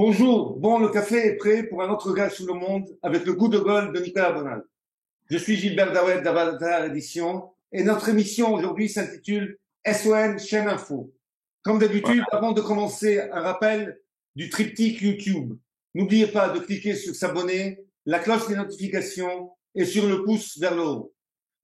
Bonjour, bon, le café est prêt pour un autre regard sur le monde avec le goût de bol de Nicolas Bonal. Je suis Gilbert Daouet d'Avatar Édition et notre émission aujourd'hui s'intitule SON Chaîne Info. Comme d'habitude, avant de commencer, un rappel du triptyque YouTube. N'oubliez pas de cliquer sur s'abonner, la cloche des notifications et sur le pouce vers le haut.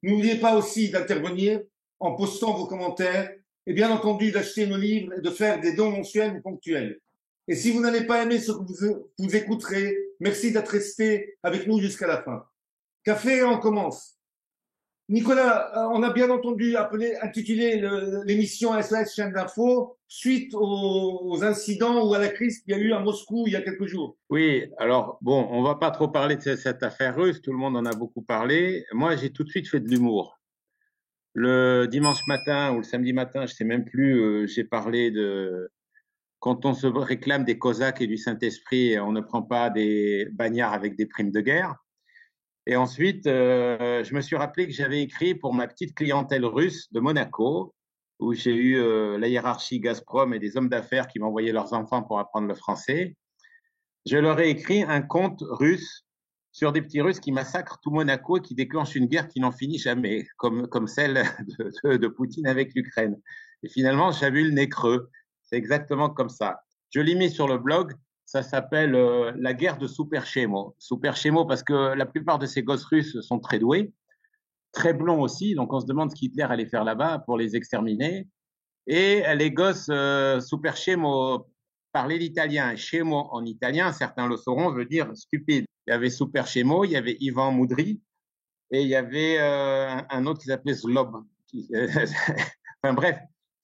N'oubliez pas aussi d'intervenir en postant vos commentaires et bien entendu d'acheter nos livres et de faire des dons mensuels ou ponctuels. Et si vous n'allez pas aimer ce que vous écouterez, merci d'être resté avec nous jusqu'à la fin. Café, on commence. Nicolas, on a bien entendu intituler l'émission SOS Chaîne d'Info suite aux incidents ou à la crise qu'il y a eu à Moscou il y a quelques jours. Oui, alors bon, on va pas trop parler de cette affaire russe, tout le monde en a beaucoup parlé. Moi, j'ai tout de suite fait de l'humour. Le dimanche matin ou le samedi matin, je sais même plus, j'ai parlé de quand on se réclame des Cosaques et du Saint-Esprit, on ne prend pas des bagnards avec des primes de guerre. Et ensuite, je me suis rappelé que j'avais écrit pour ma petite clientèle russe de Monaco, où j'ai eu la hiérarchie Gazprom et des hommes d'affaires qui m'envoyaient leurs enfants pour apprendre le français. Je leur ai écrit un conte russe sur des petits Russes qui massacrent tout Monaco et qui déclenchent une guerre qui n'en finit jamais, comme celle de Poutine avec l'Ukraine. Et finalement, j'avais eu le nez creux. C'est exactement comme ça. Je l'ai mis sur le blog. Ça s'appelle La guerre de Superchemo. Superchemo parce que la plupart de ces gosses russes sont très doués, très blonds aussi. Donc on se demande ce qu'Hitler allait faire là-bas pour les exterminer. Et les gosses Superchemo parlaient l'italien. Scemo en italien, certains le sauront, veut dire stupide. Il y avait Superchemo, il y avait Ivan Moudry et il y avait un autre qui s'appelait Zlob. Enfin bref,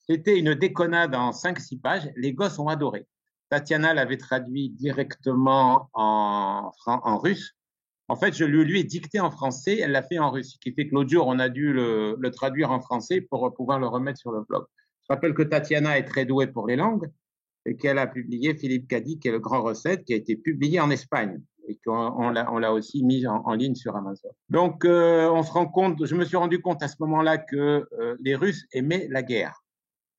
c'était une déconnade en 5-6 pages. Les gosses ont adoré. Tatiana l'avait traduit directement en russe. En fait, je lui ai dicté en français, elle l'a fait en russe, ce qui fait que l'autre jour, on a dû le traduire en français pour pouvoir le remettre sur le blog. Je rappelle que Tatiana est très douée pour les langues et qu'elle a publié Philippe Cadic, qui est le grand recette, qui a été publié en Espagne et qu'on l'a aussi mis en ligne sur Amazon. Donc, on se rend compte, je me suis rendu compte à ce moment-là que les Russes aimaient la guerre.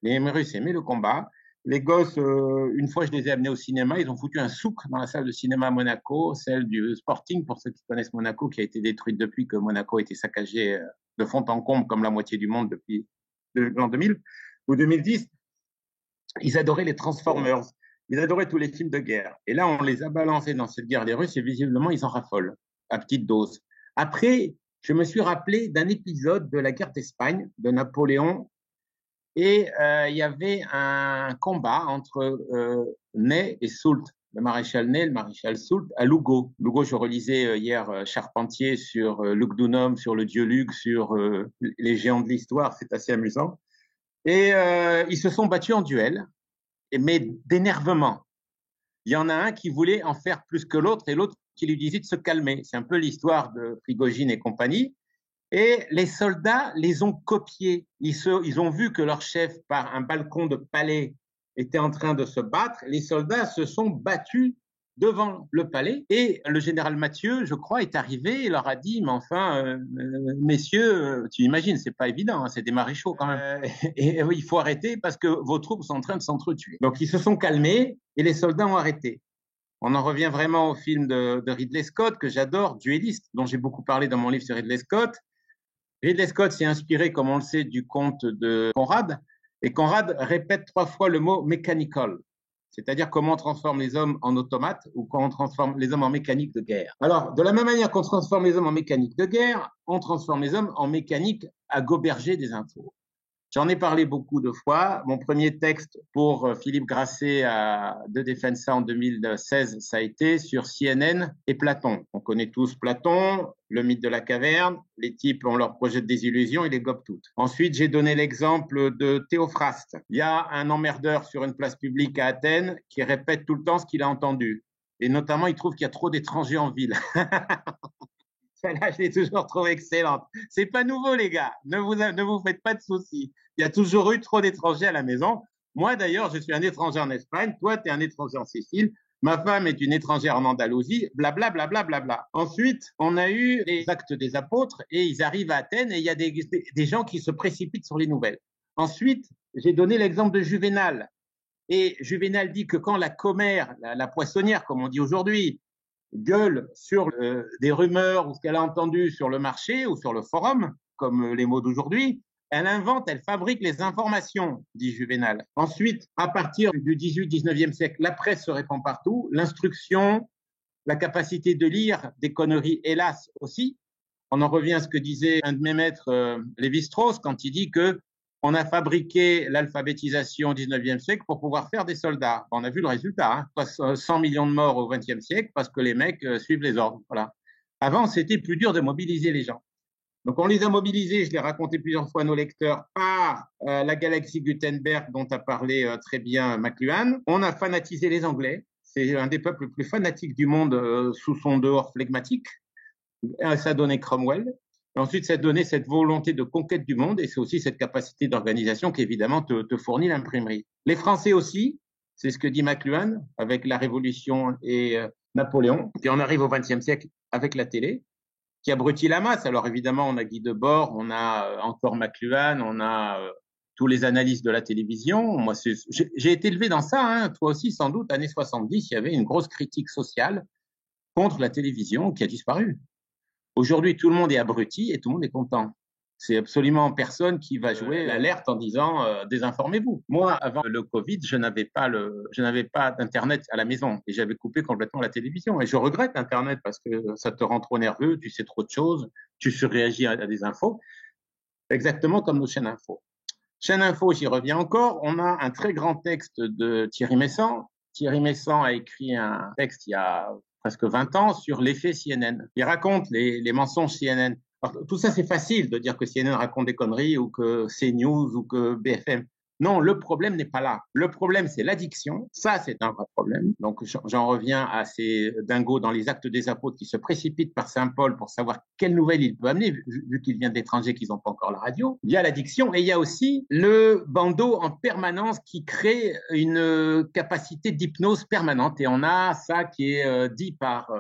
Les Russes aimaient le combat. Les gosses, une fois je les ai amenés au cinéma, ils ont foutu un souk dans la salle de cinéma à Monaco, celle du Sporting, pour ceux qui connaissent Monaco, qui a été détruite depuis que Monaco a été saccagé de fond en comble, comme la moitié du monde depuis l'an 2000 ou 2010. Ils adoraient les Transformers, ils adoraient tous les films de guerre. Et là, on les a balancés dans cette guerre des Russes et visiblement, ils en raffolent à petite dose. Après, je me suis rappelé d'un épisode de la guerre d'Espagne, de Napoléon. Et il y avait un combat entre Ney et Soult, le maréchal Ney, le maréchal Soult, à Lugo. Lugo, je relisais hier Charpentier sur Lugdunum, sur le dieu Lug, sur les géants de l'histoire, c'est assez amusant. Et ils se sont battus en duel, mais d'énervement. Il y en a un qui voulait en faire plus que l'autre et l'autre qui lui disait de se calmer. C'est un peu l'histoire de Prigogine et compagnie. Et les soldats les ont copiés. Ils ont vu que leur chef, par un balcon de palais, était en train de se battre. Les soldats se sont battus devant le palais. Et le général Mathieu, je crois, est arrivé et leur a dit, mais enfin, messieurs, tu imagines, c'est pas évident, hein, c'est des maréchaux quand même. Et il faut arrêter parce que vos troupes sont en train de s'entretuer. Donc ils se sont calmés et les soldats ont arrêté. On en revient vraiment au film de Ridley Scott, que j'adore, Dueliste, dont j'ai beaucoup parlé dans mon livre sur Ridley Scott. Ridley Scott s'est inspiré, comme on le sait, du conte de Conrad, et Conrad répète 3 fois le mot mechanical, c'est-à-dire comment on transforme les hommes en automates ou comment on transforme les hommes en mécanique de guerre. Alors, de la même manière qu'on transforme les hommes en mécanique de guerre, on transforme les hommes en mécanique à goberger des infos. J'en ai parlé beaucoup de fois. Mon premier texte pour Philippe Grasset de Defensa en 2016, ça a été sur CNN et Platon. On connaît tous Platon, le mythe de la caverne. Les types ont leur projet de désillusion, ils les gobent toutes. Ensuite, j'ai donné l'exemple de Théophraste. Il y a un emmerdeur sur une place publique à Athènes qui répète tout le temps ce qu'il a entendu. Et notamment, il trouve qu'il y a trop d'étrangers en ville. Celle-là, je l'ai toujours trouvée excellente. C'est pas nouveau, les gars. Ne vous faites pas de soucis. Il y a toujours eu trop d'étrangers à la maison. Moi, d'ailleurs, je suis un étranger en Espagne. Toi, tu es un étranger en Sicile. Ma femme est une étrangère en Andalousie. Blabla, blabla, blabla. Ensuite, on a eu les actes des apôtres et ils arrivent à Athènes et il y a des gens qui se précipitent sur les nouvelles. Ensuite, j'ai donné l'exemple de Juvénal. Et Juvénal dit que quand la commère, la poissonnière, comme on dit aujourd'hui, gueule sur des rumeurs ou ce qu'elle a entendu sur le marché ou sur le forum, comme les mots d'aujourd'hui, elle invente, elle fabrique les informations, dit Juvénal. Ensuite, à partir du 18-19e siècle, la presse se répand partout, l'instruction, la capacité de lire des conneries, hélas aussi. On en revient à ce que disait un de mes maîtres, Lévi-Strauss, quand il dit que on a fabriqué l'alphabétisation au 19e siècle pour pouvoir faire des soldats. On a vu le résultat, hein, 100 millions de morts au 20e siècle parce que les mecs suivent les ordres. Voilà. Avant, c'était plus dur de mobiliser les gens. Donc, on les a mobilisés, je l'ai raconté plusieurs fois à nos lecteurs, par la galaxie Gutenberg dont a parlé très bien McLuhan. On a fanatisé les Anglais. C'est un des peuples les plus fanatiques du monde sous son dehors flegmatique. Ça a donné Cromwell. Et ensuite, ça a donné cette volonté de conquête du monde et c'est aussi cette capacité d'organisation qui, évidemment, te fournit l'imprimerie. Les Français aussi, c'est ce que dit McLuhan avec la Révolution et Napoléon. Puis on arrive au XXe siècle avec la télé qui abrutit la masse. Alors évidemment, on a Guy Debord, on a encore McLuhan, on a tous les analystes de la télévision. Moi, j'ai été élevé dans ça, hein. Toi aussi, sans doute, années 70, il y avait une grosse critique sociale contre la télévision qui a disparu. Aujourd'hui, tout le monde est abruti et tout le monde est content. C'est absolument personne qui va jouer l'alerte en disant désinformez-vous. Moi, avant le Covid, je n'avais pas d'internet à la maison et j'avais coupé complètement la télévision. Et je regrette Internet parce que ça te rend trop nerveux, tu sais trop de choses, tu surréagis à des infos, exactement comme nos chaînes info. Chaîne info, j'y reviens encore. On a un très grand texte de Thierry Messant. Thierry Messant a écrit un texte il y a presque 20 ans sur l'effet CNN. Il raconte les mensonges CNN. Alors, tout ça, c'est facile de dire que CNN raconte des conneries ou que CNews ou que BFM. Non, le problème n'est pas là. Le problème, c'est l'addiction. Ça, c'est un vrai problème. Donc, j'en reviens à ces dingos dans les actes des apôtres qui se précipitent par Saint-Paul pour savoir quelles nouvelles il peut amener, vu qu'il vient d'étrangers qu'ils n'ont pas encore la radio. Il y a l'addiction et il y a aussi le bandeau en permanence qui crée une capacité d'hypnose permanente. Et on a ça qui est dit par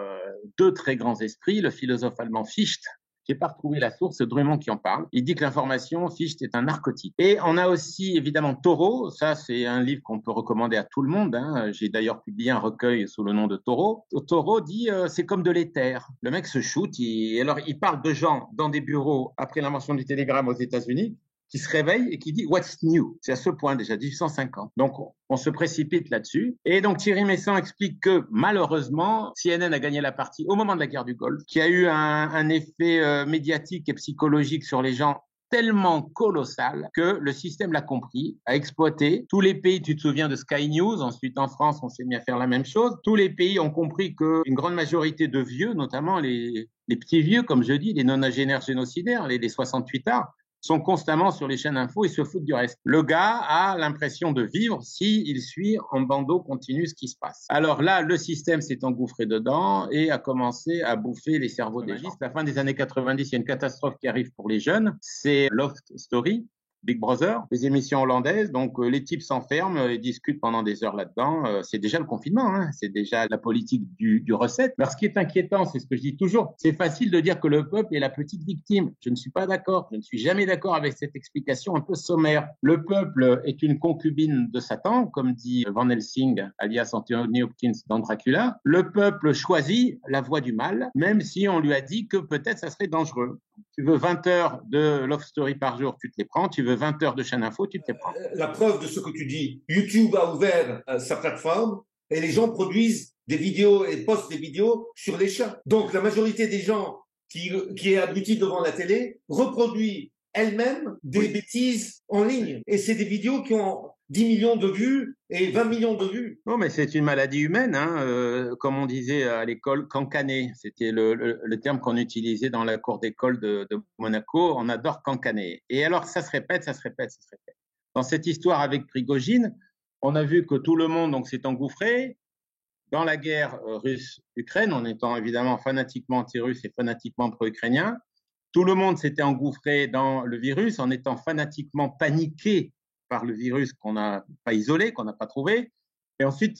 deux très grands esprits, le philosophe allemand Fichte. J'ai pas retrouvé la source, c'est Drummond qui en parle. Il dit que l'information, Fichte, est un narcotique. Et on a aussi, évidemment, Thoreau. Ça, c'est un livre qu'on peut recommander à tout le monde, hein. J'ai d'ailleurs publié un recueil sous le nom de Thoreau. Thoreau dit, c'est comme de l'éther. Le mec se shoot. Alors, il parle de gens dans des bureaux après l'invention du télégramme aux États-Unis qui se réveille et qui dit « What's new ?» C'est à ce point déjà, 1850. Donc, on se précipite là-dessus. Et donc, Thierry Messant explique que, malheureusement, CNN a gagné la partie au moment de la guerre du Golfe, qui a eu un effet médiatique et psychologique sur les gens tellement colossal que le système l'a compris, a exploité. Tous les pays, tu te souviens de Sky News, ensuite en France, on s'est mis à faire la même chose. Tous les pays ont compris qu'une grande majorité de vieux, notamment les petits vieux, comme je dis, les nonagénaires génocidaires, les 68ards, sont constamment sur les chaînes info et se foutent du reste. Le gars a l'impression de vivre s'il suit en bandeau continu ce qui se passe. Alors là, le système s'est engouffré dedans et a commencé à bouffer les cerveaux des gistes. À la fin des années 90, il y a une catastrophe qui arrive pour les jeunes. C'est Loft Story, Big Brother, les émissions hollandaises. Donc, les types s'enferment et discutent pendant des heures là-dedans. C'est déjà le confinement, hein. C'est déjà la politique du recette. Alors, ce qui est inquiétant, c'est ce que je dis toujours, c'est facile de dire que le peuple est la petite victime. Je ne suis pas d'accord. Je ne suis jamais d'accord avec cette explication un peu sommaire. Le peuple est une concubine de Satan, comme dit Van Helsing, alias Anthony Hopkins dans Dracula. Le peuple choisit la voie du mal, même si on lui a dit que peut-être ça serait dangereux. Tu veux 20 heures de Love Story par jour, tu te les prends. Tu veux 20 heures de chaîne info, tu te les prends. La preuve de ce que tu dis, YouTube a ouvert sa plateforme et les gens produisent des vidéos et postent des vidéos sur les chats. Donc la majorité des gens qui est abruti devant la télé reproduit elle-même des bêtises en ligne. Et c'est des vidéos qui ont 10 millions de vues et 20 millions de vues. Non, mais c'est une maladie humaine, hein, comme on disait à l'école, cancaner. C'était le terme qu'on utilisait dans la cour d'école de Monaco. On adore cancaner. Et alors, ça se répète, ça se répète, ça se répète. Dans cette histoire avec Prigojine, on a vu que tout le monde donc s'est engouffré dans la guerre russe-Ukraine, en étant évidemment fanatiquement anti-russe et fanatiquement pro-ukrainien. Tout le monde s'était engouffré dans le virus en étant fanatiquement paniqué par le virus qu'on n'a pas isolé, qu'on n'a pas trouvé, et ensuite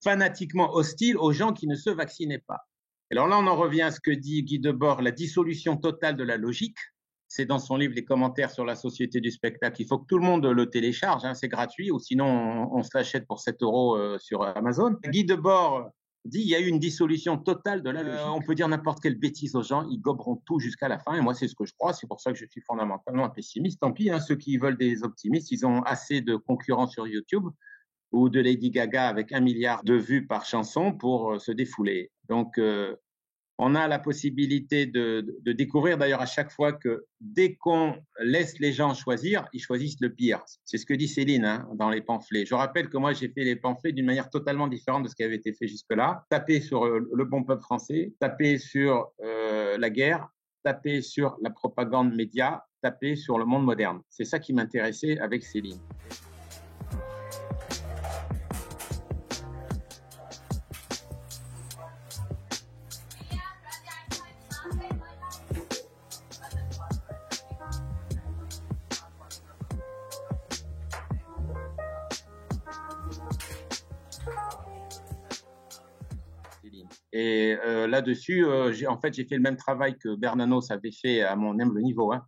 fanatiquement hostile aux gens qui ne se vaccinaient pas. Alors là, on en revient à ce que dit Guy Debord, la dissolution totale de la logique. c'est dans son livre Les commentaires sur la société du spectacle. Il faut que tout le monde le télécharge, hein, c'est gratuit, ou sinon on se l'achète pour 7 € sur Amazon. Guy Debord dit il y a eu une dissolution totale de la logique. On peut dire n'importe quelle bêtise aux gens, ils goberont tout jusqu'à la fin. Et moi, c'est ce que je crois. C'est pour ça que je suis fondamentalement un pessimiste. Tant pis, hein, ceux qui veulent des optimistes, ils ont assez de concurrents sur YouTube ou de Lady Gaga avec 1 milliard de vues par chanson pour se défouler. Donc, on a la possibilité de découvrir d'ailleurs à chaque fois que dès qu'on laisse les gens choisir, ils choisissent le pire. C'est ce que dit Céline, hein, dans les pamphlets. Je rappelle que moi, j'ai fait les pamphlets d'une manière totalement différente de ce qui avait été fait jusque-là. Taper sur le bon peuple français, taper sur la guerre, taper sur la propagande média, taper sur le monde moderne. C'est ça qui m'intéressait avec Céline. Et là-dessus, j'ai fait le même travail que Bernanos avait fait à mon humble niveau, hein,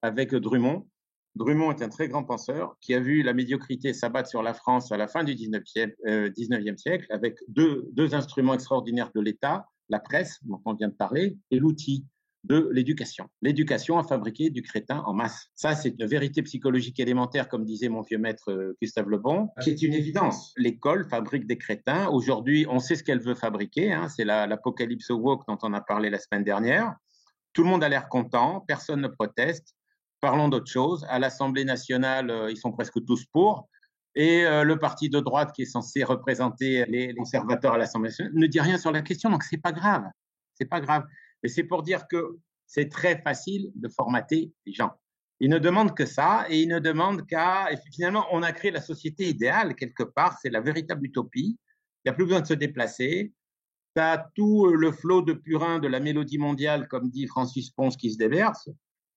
avec Drummond. Drummond est un très grand penseur qui a vu la médiocrité s'abattre sur la France à la fin du 19e siècle avec deux instruments extraordinaires de l'État, la presse, dont on vient de parler, et l'outil de l'éducation. L'éducation a fabriqué du crétin en masse. Ça, c'est une vérité psychologique élémentaire, comme disait mon vieux maître Gustave Le Bon, qui est une évidence. L'école fabrique des crétins. Aujourd'hui, on sait ce qu'elle veut fabriquer. Hein. C'est l'apocalypse woke dont on a parlé la semaine dernière. Tout le monde a l'air content, personne ne proteste. Parlons d'autre chose. À l'Assemblée nationale, ils sont presque tous pour. Et le parti de droite qui est censé représenter les conservateurs à l'Assemblée nationale ne dit rien sur la question, donc c'est pas grave. C'est pas grave. Et c'est pour dire que c'est très facile de formater les gens. Ils ne demandent que ça, et ils ne demandent qu'à… Finalement, on a créé la société idéale, quelque part, c'est la véritable utopie. Il n'y a plus besoin de se déplacer. Tu as tout le flot de purin de la mélodie mondiale, comme dit Francis Pons, qui se déverse.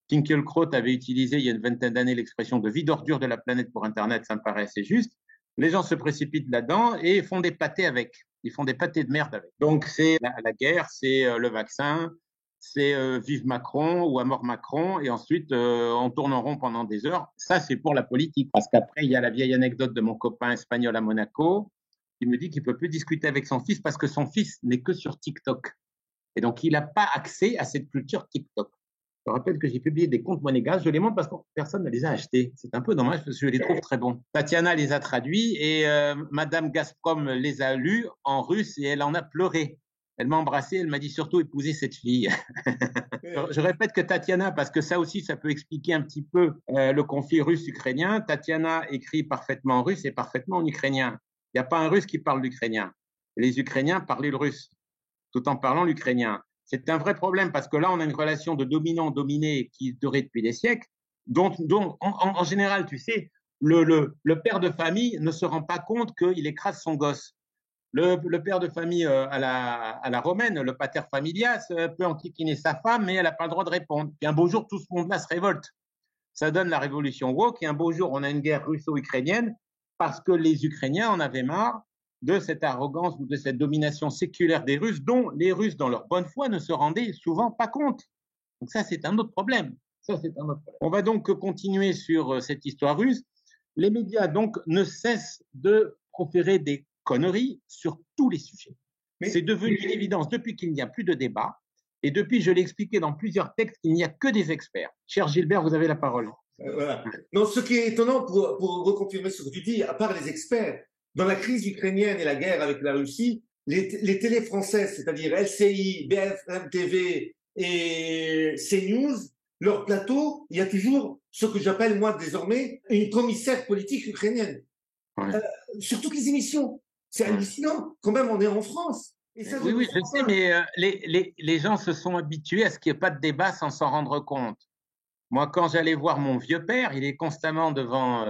Finkielkraut avait utilisé il y a une vingtaine d'années l'expression de vie d'ordure de la planète pour Internet, ça me paraît assez juste. Les gens se précipitent là-dedans et font des pâtés avec. Ils font des pâtés de merde avec. Donc, c'est la guerre, c'est le vaccin, c'est vive Macron ou à mort Macron, et ensuite, on tourne en rond pendant des heures. Ça, c'est pour la politique. Parce qu'après, il y a la vieille anecdote de mon copain espagnol à Monaco qui me dit qu'il ne peut plus discuter avec son fils parce que son fils n'est que sur TikTok. Et donc, il n'a pas accès à cette culture TikTok. Je rappelle que j'ai publié des comptes monégasques. Je les montre parce que personne ne les a achetés. C'est un peu dommage parce que je les trouve très bons. Tatiana les a traduits et Madame Gazprom les a lus en russe et elle en a pleuré. Elle m'a embrassé, elle m'a dit surtout épouser cette fille. Je répète que Tatiana, parce que ça aussi, ça peut expliquer un petit peu le conflit russe-ukrainien. Tatiana écrit parfaitement en russe et parfaitement en ukrainien. Il n'y a pas un russe qui parle l'ukrainien. Les Ukrainiens parlaient le russe tout en parlant l'ukrainien. C'est un vrai problème parce que là, on a une relation de dominant-dominé qui durait depuis des siècles, dont en général, tu sais, le père de famille ne se rend pas compte qu'il écrase son gosse. Le père de famille à la romaine, le pater familias, peut enquiquiner sa femme, mais elle n'a pas le droit de répondre. Puis un beau jour, tout ce monde-là se révolte. Ça donne la révolution woke, et un beau jour, on a une guerre russo-ukrainienne parce que les Ukrainiens en avaient marre de cette arrogance ou de cette domination séculaire des Russes, dont les Russes, dans leur bonne foi, ne se rendaient souvent pas compte. Donc ça, c'est un autre problème. On va donc continuer sur cette histoire russe. Les médias, donc, ne cessent de proférer des conneries sur tous les sujets. Mais c'est devenu une évidence depuis qu'il n'y a plus de débat, et depuis, je l'ai expliqué dans plusieurs textes, qu'il n'y a que des experts. Cher Gilbert, vous avez la parole. Voilà. Non, ce qui est étonnant, pour reconfirmer ce que tu dis, à part les experts, dans la crise ukrainienne et la guerre avec la Russie, les télés françaises, c'est-à-dire LCI, BFM TV et CNews, leur plateau, il y a toujours ce que j'appelle, moi, désormais, une commissaire politique ukrainienne. Ouais. Sur toutes les émissions. C'est hallucinant. Quand même, on est en France. Et ça, oui, je sais, mais les gens se sont habitués à ce qu'il n'y ait pas de débat sans s'en rendre compte. Moi, quand j'allais voir mon vieux père, il est constamment devant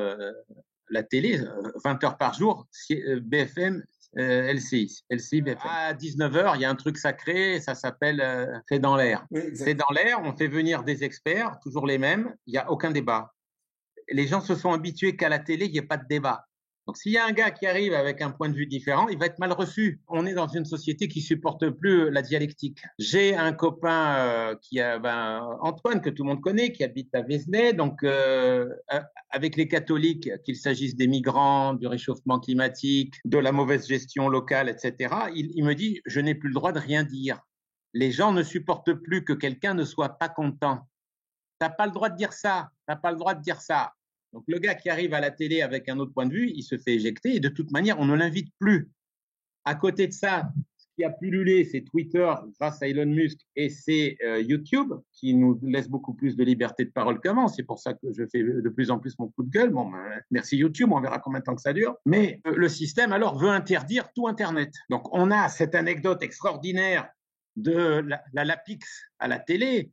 la télé, 20 heures par jour, BFM, LCI, BFM. À 19h, il y a un truc sacré, ça s'appelle C'est dans l'air. Oui, c'est dans l'air, on fait venir des experts, toujours les mêmes, il n'y a aucun débat. Les gens se sont habitués qu'à la télé, il n'y ait pas de débat. Donc, s'il y a un gars qui arrive avec un point de vue différent, il va être mal reçu. On est dans une société qui supporte plus la dialectique. J'ai un copain Antoine, que tout le monde connaît, qui habite à Vézelay. Donc, avec les catholiques, qu'il s'agisse des migrants, du réchauffement climatique, de la mauvaise gestion locale, etc., il me dit, je n'ai plus le droit de rien dire. Les gens ne supportent plus que quelqu'un ne soit pas content. T'as pas le droit de dire ça. T'as pas le droit de dire ça. Donc, le gars qui arrive à la télé avec un autre point de vue, il se fait éjecter et de toute manière, on ne l'invite plus. À côté de ça, ce qui a pullulé, c'est Twitter grâce à Elon Musk et c'est YouTube qui nous laisse beaucoup plus de liberté de parole qu'avant. C'est pour ça que je fais de plus en plus mon coup de gueule. Bon, merci YouTube, on verra combien de temps que ça dure. Mais le système, alors, veut interdire tout Internet. Donc, on a cette anecdote extraordinaire de la Lapix à la télé,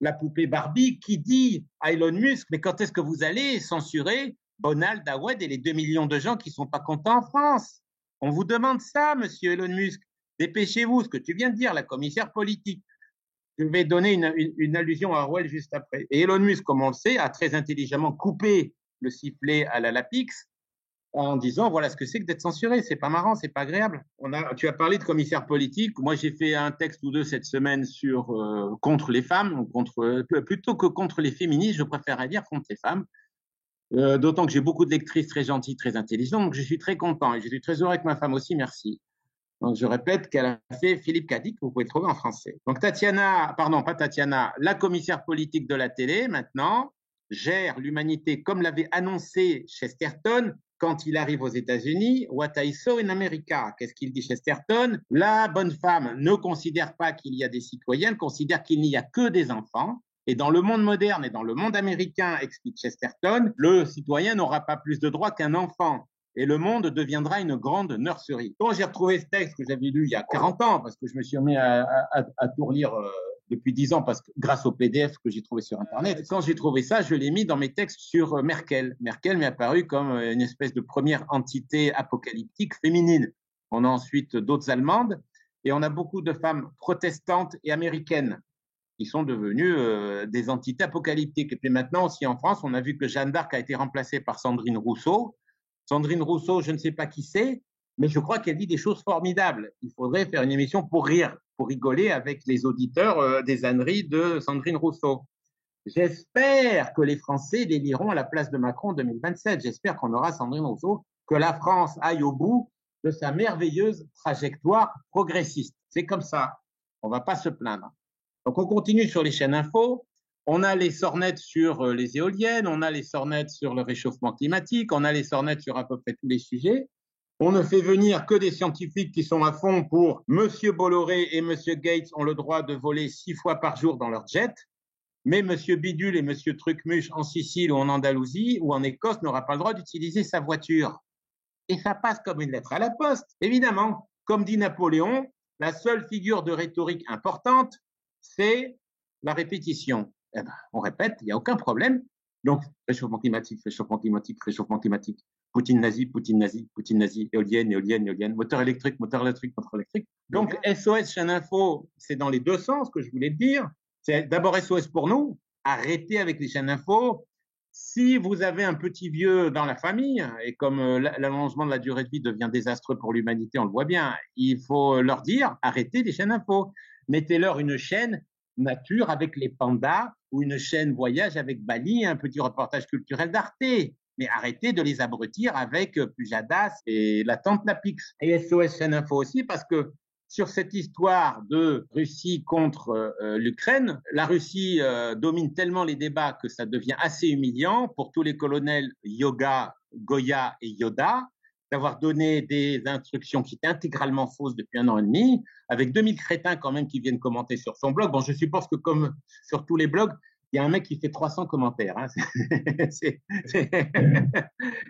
la poupée Barbie, qui dit à Elon Musk, mais quand est-ce que vous allez censurer Bonald, Dawed et les 2 millions de gens qui ne sont pas contents en France? On vous demande ça, monsieur Elon Musk. Dépêchez-vous, ce que tu viens de dire, la commissaire politique. Je vais donner une allusion à Orwell juste après. Et Elon Musk, comme on le sait, a très intelligemment coupé le sifflet à la Lapix en disant voilà ce que c'est que d'être censuré. C'est pas marrant, c'est pas agréable. Tu as parlé de commissaire politique. Moi, j'ai fait un texte ou deux cette semaine sur contre les femmes, plutôt que contre les féministes. Je préférerais dire contre les femmes. D'autant que j'ai beaucoup de lectrices très gentilles, très intelligentes. Donc, je suis très content et je suis très heureux avec ma femme aussi. Merci. Donc, je répète qu'elle a fait Philippe Cadic, que vous pouvez trouver en français. Donc, la commissaire politique de la télé, maintenant, gère l'humanité comme l'avait annoncé Chesterton quand il arrive aux États-Unis. What I saw in America. Qu'est-ce qu'il dit Chesterton? La bonne femme ne considère pas qu'il y a des citoyens, elle considère qu'il n'y a que des enfants. Et dans le monde moderne et dans le monde américain, explique Chesterton, le citoyen n'aura pas plus de droits qu'un enfant. Et le monde deviendra une grande nurserie. Quand j'ai retrouvé ce texte que j'avais lu il y a 40 ans, parce que je me suis mis à tout relire depuis 10 ans, grâce au PDF que j'ai trouvé sur Internet, quand j'ai trouvé ça, je l'ai mis dans mes textes sur Merkel. Merkel m'est apparue comme une espèce de première entité apocalyptique féminine. On a ensuite d'autres Allemandes, et on a beaucoup de femmes protestantes et américaines qui sont devenues des entités apocalyptiques. Et puis maintenant aussi en France, on a vu que Jeanne d'Arc a été remplacée par Sandrine Rousseau. Sandrine Rousseau, je ne sais pas qui c'est, mais je crois qu'elle dit des choses formidables. Il faudrait faire une émission pour rire, pour rigoler avec les auditeurs des âneries de Sandrine Rousseau. J'espère que les Français l'éliront à la place de Macron en 2027. J'espère qu'on aura Sandrine Rousseau, que la France aille au bout de sa merveilleuse trajectoire progressiste. C'est comme ça. On ne va pas se plaindre. Donc, on continue sur les chaînes info. On a les sornettes sur les éoliennes, on a les sornettes sur le réchauffement climatique, on a les sornettes sur à peu près tous les sujets. On ne fait venir que des scientifiques qui sont à fond pour Monsieur Bolloré et Monsieur Gates ont le droit de voler 6 fois par jour dans leur jet, mais Monsieur Bidule et Monsieur Trucmuche en Sicile ou en Andalousie ou en Écosse n'aura pas le droit d'utiliser sa voiture. Et ça passe comme une lettre à la poste. Évidemment, comme dit Napoléon, la seule figure de rhétorique importante, c'est la répétition. Eh ben, on répète, il n'y a aucun problème. Donc, réchauffement climatique, réchauffement climatique, réchauffement climatique. Poutine nazi, Poutine nazi, Poutine nazi, éolienne, éolienne, éolienne, moteur électrique, moteur électrique, moteur électrique. Donc, SOS chaîne info, c'est dans les deux sens que je voulais dire. C'est d'abord SOS pour nous. Arrêtez avec les chaînes info. Si vous avez un petit vieux dans la famille, et comme l'allongement de la durée de vie devient désastreux pour l'humanité, on le voit bien, il faut leur dire, arrêtez les chaînes info. Mettez-leur une chaîne nature avec les pandas ou une chaîne voyage avec Bali, un petit reportage culturel d'Arte. Mais arrêtez de les abrutir avec Pujadas et la tante Lapix. Et SOS chaîne info aussi, parce que sur cette histoire de Russie contre l'Ukraine, la Russie domine tellement les débats que ça devient assez humiliant pour tous les colonels Yoga, Goya et Yoda d'avoir donné des instructions qui étaient intégralement fausses depuis 1 an et demi, avec 2000 crétins quand même qui viennent commenter sur son blog. Bon, je suppose que comme sur tous les blogs, il y a un mec qui fait 300 commentaires. Hein.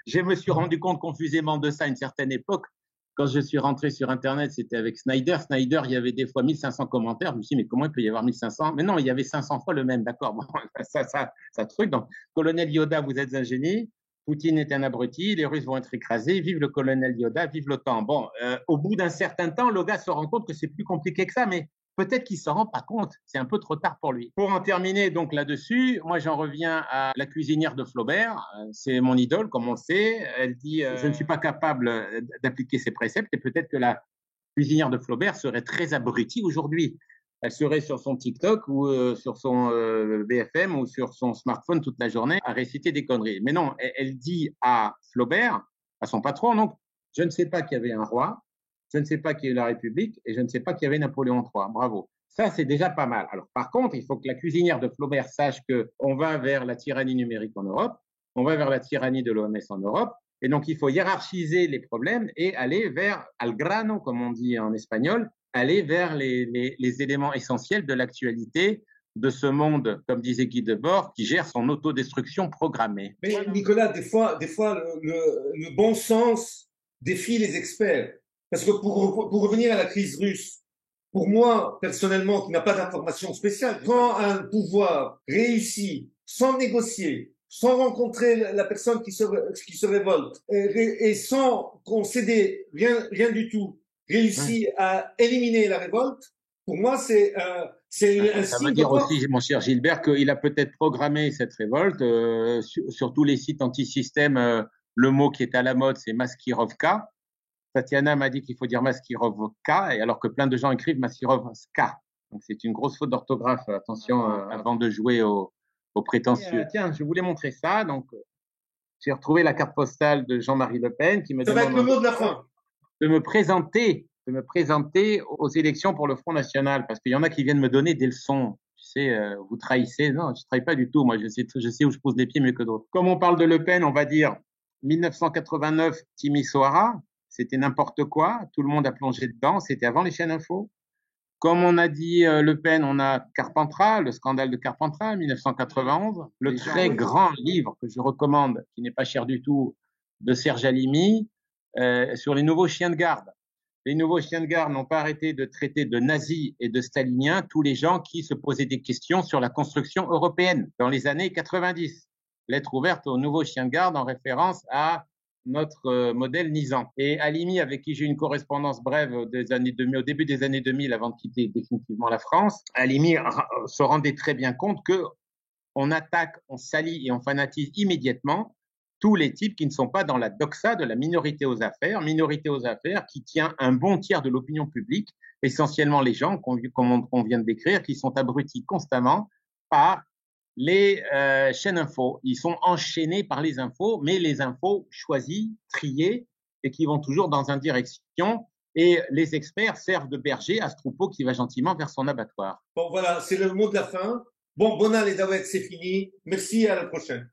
Je me suis rendu compte confusément de ça à une certaine époque. Quand je suis rentré sur Internet, c'était avec Snyder. Snyder, il y avait des fois 1500 commentaires. Je me suis dit, mais comment il peut y avoir 1500? Mais non, il y avait 500 fois le même, d'accord. Bon, ça truc. Donc, colonel Yoda, vous êtes un génie. Poutine est un abruti, les Russes vont être écrasés, vive le colonel Yoda, vive l'OTAN. Bon, au bout d'un certain temps, le gars se rend compte que c'est plus compliqué que ça, mais peut-être qu'il ne s'en rend pas compte. C'est un peu trop tard pour lui. Pour en terminer donc là-dessus, moi j'en reviens à la cuisinière de Flaubert. C'est mon idole, comme on le sait. Elle dit je ne suis pas capable d'appliquer ces préceptes, et peut-être que la cuisinière de Flaubert serait très abrutie aujourd'hui. Elle serait sur son TikTok ou sur son BFM ou sur son smartphone toute la journée à réciter des conneries. Mais non, elle dit à Flaubert, à son patron, donc, je ne sais pas qu'il y avait un roi, je ne sais pas qu'il y a eu la République et je ne sais pas qu'il y avait Napoléon III. Bravo. Ça, c'est déjà pas mal. Alors, par contre, il faut que la cuisinière de Flaubert sache qu'on va vers la tyrannie numérique en Europe, on va vers la tyrannie de l'OMS en Europe, et donc il faut hiérarchiser les problèmes et aller vers al grano, comme on dit en espagnol, aller vers les éléments essentiels de l'actualité de ce monde, comme disait Guy Debord, qui gère son autodestruction programmée. Mais Nicolas, des fois le bon sens défie les experts. Parce que pour revenir à la crise russe, pour moi, personnellement, qui n'a pas d'information spéciale, quand un pouvoir réussit, sans négocier, sans rencontrer la personne qui se révolte, et sans concéder rien du tout, réussit à éliminer la révolte, pour moi, c'est un signe. Ça veut dire aussi, mon cher Gilbert, qu'il a peut-être programmé cette révolte sur tous les sites anti-système. Le mot qui est à la mode, c'est Maskirovka. Tatiana m'a dit qu'il faut dire Maskirovka, et alors que plein de gens écrivent Maskirovska. Donc c'est une grosse faute d'orthographe. Attention avant de jouer aux prétentieux. Tiens, je voulais montrer ça. Donc j'ai retrouvé la carte postale de Jean-Marie Le Pen qui me demande. Ça va être le mot de la fin. De me présenter aux élections pour le Front National, parce qu'il y en a qui viennent me donner des leçons. Tu sais, vous trahissez. Non, je ne trahis pas du tout. Moi, je sais où je pose les pieds mieux que d'autres. Comme on parle de Le Pen, on va dire 1989, Timisoara, c'était n'importe quoi. Tout le monde a plongé dedans. C'était avant les chaînes info. Comme on a dit Le Pen, on a Carpentras, le scandale de Carpentras, 1991. Le très grand livre que je recommande, qui n'est pas cher du tout, de Serge Halimi, sur les nouveaux chiens de garde. Les nouveaux chiens de garde n'ont pas arrêté de traiter de nazis et de staliniens tous les gens qui se posaient des questions sur la construction européenne dans les années 90. Lettre ouverte aux nouveaux chiens de garde en référence à notre modèle Nizan. Et Halimi, avec qui j'ai eu une correspondance brève au début des années 2000 avant de quitter définitivement la France, Halimi se rendait très bien compte qu'on attaque, on salit et on fanatise immédiatement tous les types qui ne sont pas dans la doxa de la minorité aux affaires qui tient un bon tiers de l'opinion publique, essentiellement les gens qu'on vient de décrire, qui sont abrutis constamment par les chaînes info. Ils sont enchaînés par les infos, mais les infos choisies, triées, et qui vont toujours dans une direction. Et les experts servent de berger à ce troupeau qui va gentiment vers son abattoir. Bon, voilà, c'est le mot de la fin. Bon, Bonal et Daoued, c'est fini. Merci, à la prochaine.